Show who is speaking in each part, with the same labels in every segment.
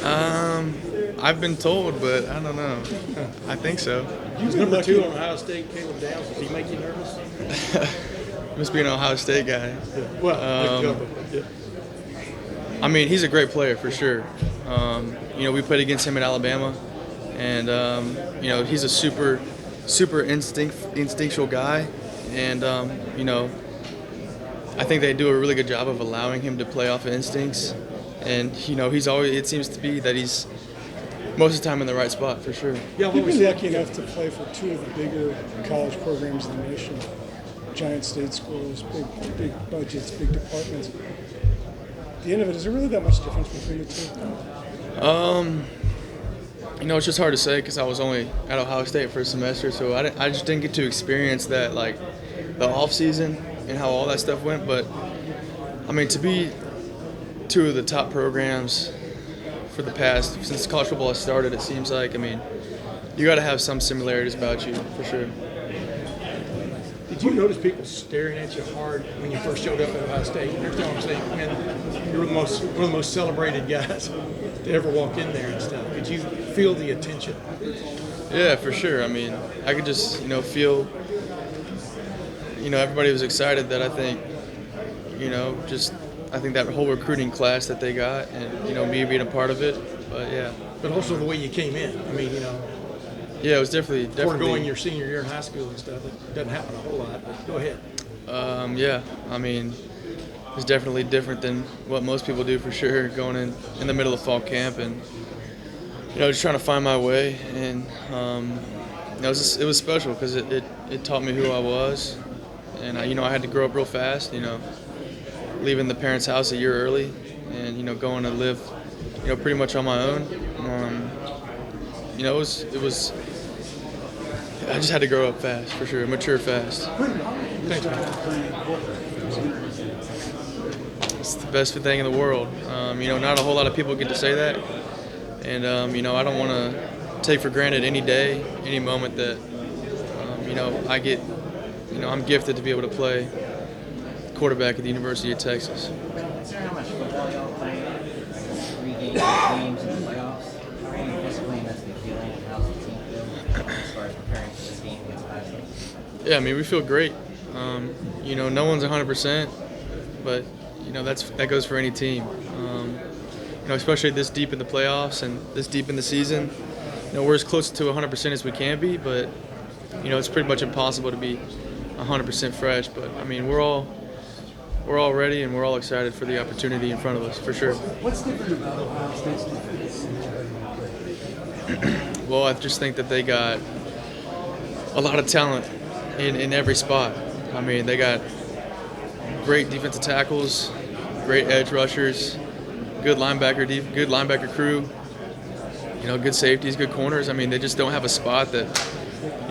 Speaker 1: I've been told, but I don't know. I think so.
Speaker 2: He's number 2 on Ohio State, Caleb Downs. Does he make you nervous?
Speaker 1: Must be an Ohio State guy.
Speaker 2: Yeah. Well, yeah.
Speaker 1: I mean, he's a great player for sure. We played against him at Alabama, and he's a super instinctual guy, and I think they do a really good job of allowing him to play off of instincts, and he's always. It seems to be that he's most of the time in the right spot for sure.
Speaker 3: Yeah, you've been lucky enough to play for 2 of the bigger college programs in the nation. Giant state schools, big budgets, big departments. At the end of it, is there really that much difference between the 2?
Speaker 1: It's just hard to say because I was only at Ohio State for a semester, so I just didn't get to experience that, like, the off season and how all that stuff went. But I mean, to be 2 of the top programs for the past since college football has started, it seems like. I mean, you got to have some similarities about you for sure.
Speaker 2: Did you notice people staring at you hard when you first showed up at Ohio State? Every time I'm saying, man, you're one of the most celebrated guys to ever walk in there and stuff. Could you feel the attention?
Speaker 1: Yeah, for sure. I mean, I could just, feel, everybody was excited that I think that whole recruiting class that they got and, me being a part of it. But, yeah.
Speaker 2: But also the way you came in. I mean,
Speaker 1: Yeah, it was definitely.
Speaker 2: Foregoing your senior year in high school and stuff, it doesn't happen a whole lot. But go ahead.
Speaker 1: Yeah, I mean, it's definitely different than what most people do for sure. Going in the middle of fall camp and just trying to find my way, and it was special because it taught me who I was, and I had to grow up real fast. Leaving the parents' house a year early, and going to live pretty much on my own. It was. I just had to grow up fast, for sure, mature fast.
Speaker 2: Thanks, man.
Speaker 1: It's the best thing in the world. Not a whole lot of people get to say that. And, I don't want to take for granted any day, any moment that, I get, I'm gifted to be able to play quarterback at the University of Texas.
Speaker 4: Considering how much football y'all play, 3 games in the playoffs, how are you physically mentally feeling? How's the team feel as far as preparing for this game against Ohio State?
Speaker 1: Yeah, I mean, we feel great. No one's 100%, but that goes for any team. Especially this deep in the playoffs and this deep in the season. We're as close to 100% as we can be, but it's pretty much impossible to be 100% fresh. But I mean, we're all ready and we're all excited for the opportunity in front of us, for sure.
Speaker 3: What's different about Ohio State's defense?
Speaker 1: Well, I just think that they got a lot of talent in every spot. I mean, they got great defensive tackles, great edge rushers, good linebacker crew, good safeties, good corners. I mean, they just don't have a spot that,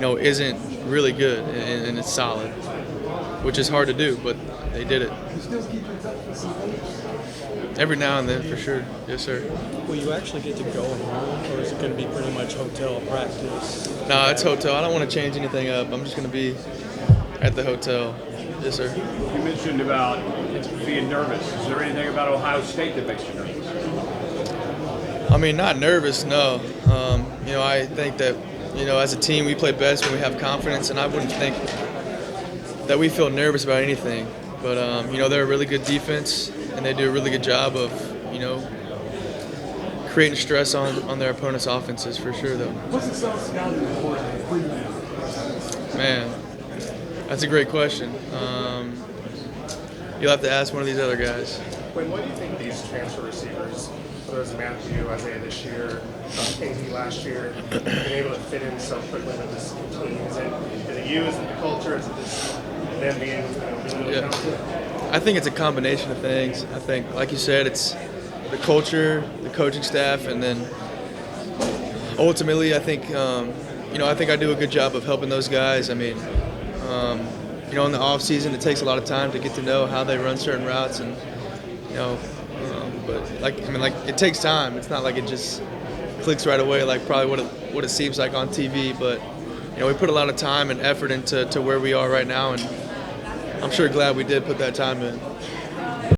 Speaker 1: isn't really good and it's solid, which is hard to do, but they did it. Every now and then, for sure. Yes, sir.
Speaker 5: Will you actually get to go home, or is it going to be pretty much hotel practice?
Speaker 1: No, it's hotel. I don't want to change anything up. I'm just going to be at the hotel. Yes, sir.
Speaker 6: You mentioned about being nervous. Is there anything about Ohio State that makes you nervous?
Speaker 1: I mean, not nervous, no. I think that, as a team, we play best when we have confidence, and I wouldn't think that we feel nervous about anything. But, they're a really good defense, and they do a really good job of, creating stress on their opponent's offenses, for sure, though.
Speaker 3: What's the self-scouting report of Quinn?
Speaker 1: Man, that's a great question. You'll have to ask one of these other guys.
Speaker 7: Quinn, what do you think these transfer receivers, whether it's Matthew, Isaiah this year, KZ last year, been able to fit in so quickly with this team? Is it you? Is it the culture? Is it just them being really talented?
Speaker 1: I think it's a combination of things. I think, like you said, it's the culture, the coaching staff, and then ultimately, I think, I think I do a good job of helping those guys. I mean, in the off season, it takes a lot of time to get to know how they run certain routes, and but it takes time. It's not like it just clicks right away, like probably what it seems like on TV. But we put a lot of time and effort into where we are right now, and I'm sure glad we did put that time in.